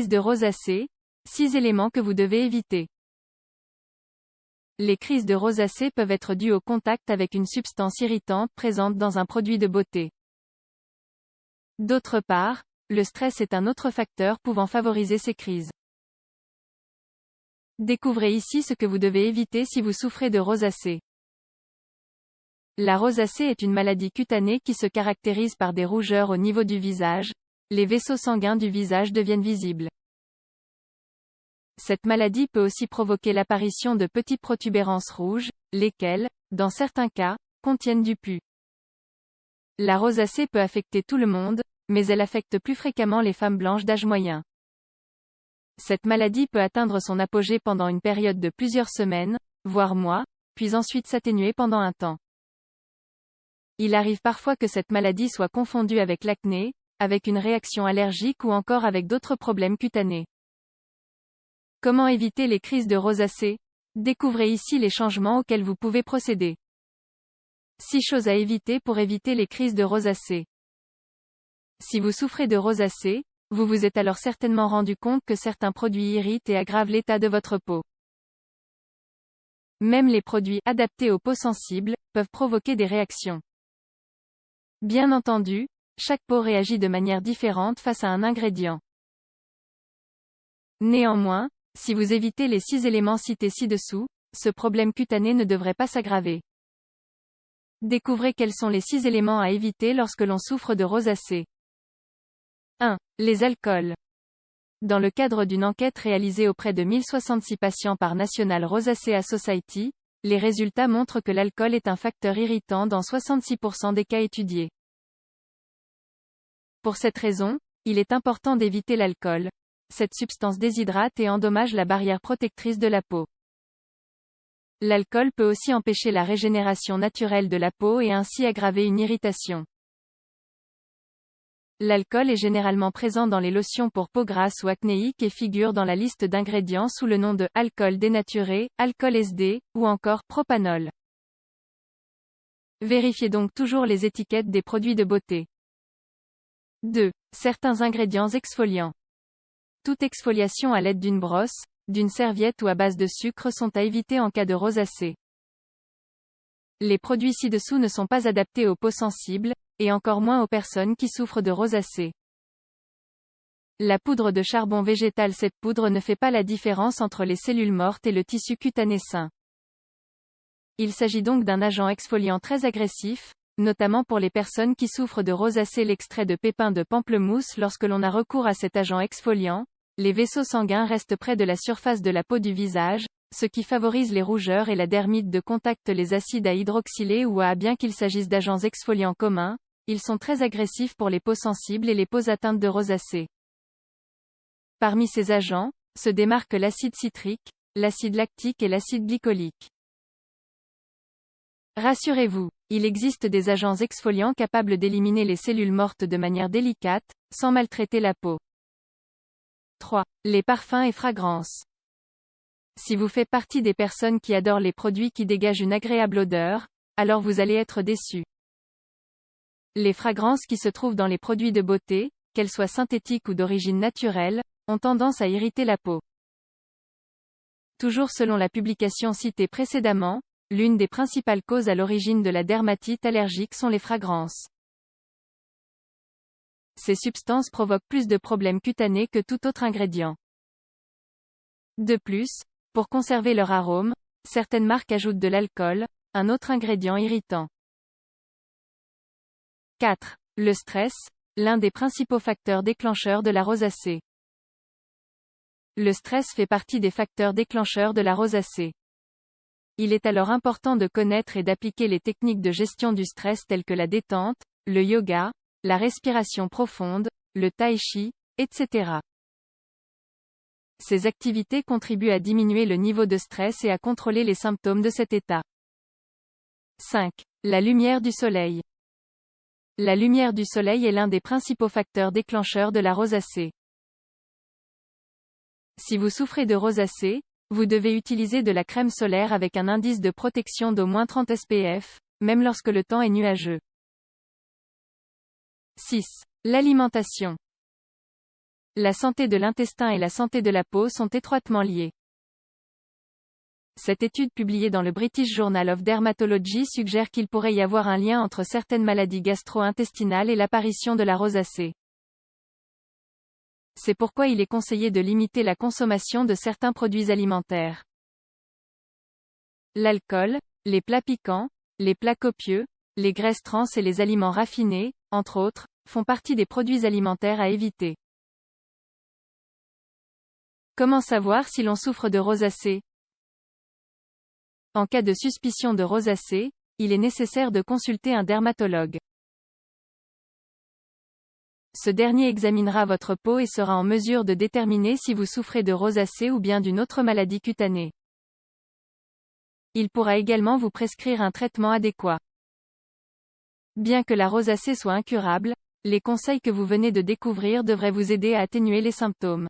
Crise de rosacée, 6 éléments que vous devez éviter. Les crises de rosacée peuvent être dues au contact avec une substance irritante présente dans un produit de beauté. D'autre part, le stress est un autre facteur pouvant favoriser ces crises. Découvrez ici ce que vous devez éviter si vous souffrez de rosacée. La rosacée est une maladie cutanée qui se caractérise par des rougeurs au niveau du visage. Les vaisseaux sanguins du visage deviennent visibles. Cette maladie peut aussi provoquer l'apparition de petites protubérances rouges, lesquelles, dans certains cas, contiennent du pus. La rosacée peut affecter tout le monde, mais elle affecte plus fréquemment les femmes blanches d'âge moyen. Cette maladie peut atteindre son apogée pendant une période de plusieurs semaines, voire mois, puis ensuite s'atténuer pendant un temps. Il arrive parfois que cette maladie soit confondue avec l'acné, avec une réaction allergique ou encore avec d'autres problèmes cutanés. Comment éviter les crises de rosacée? Découvrez ici les changements auxquels vous pouvez procéder. 6 choses à éviter pour éviter les crises de rosacée. Si vous souffrez de rosacée, vous vous êtes alors certainement rendu compte que certains produits irritent et aggravent l'état de votre peau. Même les produits adaptés aux peaux sensibles peuvent provoquer des réactions. Bien entendu, chaque peau réagit de manière différente face à un ingrédient. Néanmoins, si vous évitez les 6 éléments cités ci-dessous, ce problème cutané ne devrait pas s'aggraver. Découvrez quels sont les 6 éléments à éviter lorsque l'on souffre de rosacée. 1. Les alcools. Dans le cadre d'une enquête réalisée auprès de 1066 patients par National Rosacea Society, les résultats montrent que l'alcool est un facteur irritant dans 66% des cas étudiés. Pour cette raison, il est important d'éviter l'alcool. Cette substance déshydrate et endommage la barrière protectrice de la peau. L'alcool peut aussi empêcher la régénération naturelle de la peau et ainsi aggraver une irritation. L'alcool est généralement présent dans les lotions pour peau grasse ou acnéique et figure dans la liste d'ingrédients sous le nom de alcool dénaturé, alcool SD, ou encore propanol. Vérifiez donc toujours les étiquettes des produits de beauté. 2. Certains ingrédients exfoliants. Toute exfoliation à l'aide d'une brosse, d'une serviette ou à base de sucre sont à éviter en cas de rosacée. Les produits ci-dessous ne sont pas adaptés aux peaux sensibles, et encore moins aux personnes qui souffrent de rosacée. La poudre de charbon végétal. Cette poudre ne fait pas la différence entre les cellules mortes et le tissu cutané sain. Il s'agit donc d'un agent exfoliant très agressif, notamment pour les personnes qui souffrent de rosacée. L'extrait de pépins de pamplemousse. Lorsque l'on a recours à cet agent exfoliant, les vaisseaux sanguins restent près de la surface de la peau du visage, ce qui favorise les rougeurs et la dermite de contact. Les acides à hydroxylés ou à bien qu'il s'agisse d'agents exfoliants communs, ils sont très agressifs pour les peaux sensibles et les peaux atteintes de rosacée. Parmi ces agents, se démarquent l'acide citrique, l'acide lactique et l'acide glycolique. Rassurez-vous, il existe des agents exfoliants capables d'éliminer les cellules mortes de manière délicate, sans maltraiter la peau. 3. Les parfums et fragrances. Si vous faites partie des personnes qui adorent les produits qui dégagent une agréable odeur, alors vous allez être déçus. Les fragrances qui se trouvent dans les produits de beauté, qu'elles soient synthétiques ou d'origine naturelle, ont tendance à irriter la peau. Toujours selon la publication citée précédemment, l'une des principales causes à l'origine de la dermatite allergique sont les fragrances. Ces substances provoquent plus de problèmes cutanés que tout autre ingrédient. De plus, pour conserver leur arôme, certaines marques ajoutent de l'alcool, un autre ingrédient irritant. 4. Le stress, l'un des principaux facteurs déclencheurs de la rosacée. Le stress fait partie des facteurs déclencheurs de la rosacée. Il est alors important de connaître et d'appliquer les techniques de gestion du stress telles que la détente, le yoga, la respiration profonde, le tai chi, etc. Ces activités contribuent à diminuer le niveau de stress et à contrôler les symptômes de cet état. 5. La lumière du soleil. La lumière du soleil est l'un des principaux facteurs déclencheurs de la rosacée. Si vous souffrez de rosacée, vous devez utiliser de la crème solaire avec un indice de protection d'au moins 30 SPF, même lorsque le temps est nuageux. 6. L'alimentation. La santé de l'intestin et la santé de la peau sont étroitement liées. Cette étude publiée dans le British Journal of Dermatology suggère qu'il pourrait y avoir un lien entre certaines maladies gastro-intestinales et l'apparition de la rosacée. C'est pourquoi il est conseillé de limiter la consommation de certains produits alimentaires. L'alcool, les plats piquants, les plats copieux, les graisses trans et les aliments raffinés, entre autres, font partie des produits alimentaires à éviter. Comment savoir si l'on souffre de rosacée? En cas de suspicion de rosacée, il est nécessaire de consulter un dermatologue. Ce dernier examinera votre peau et sera en mesure de déterminer si vous souffrez de rosacée ou bien d'une autre maladie cutanée. Il pourra également vous prescrire un traitement adéquat. Bien que la rosacée soit incurable, les conseils que vous venez de découvrir devraient vous aider à atténuer les symptômes.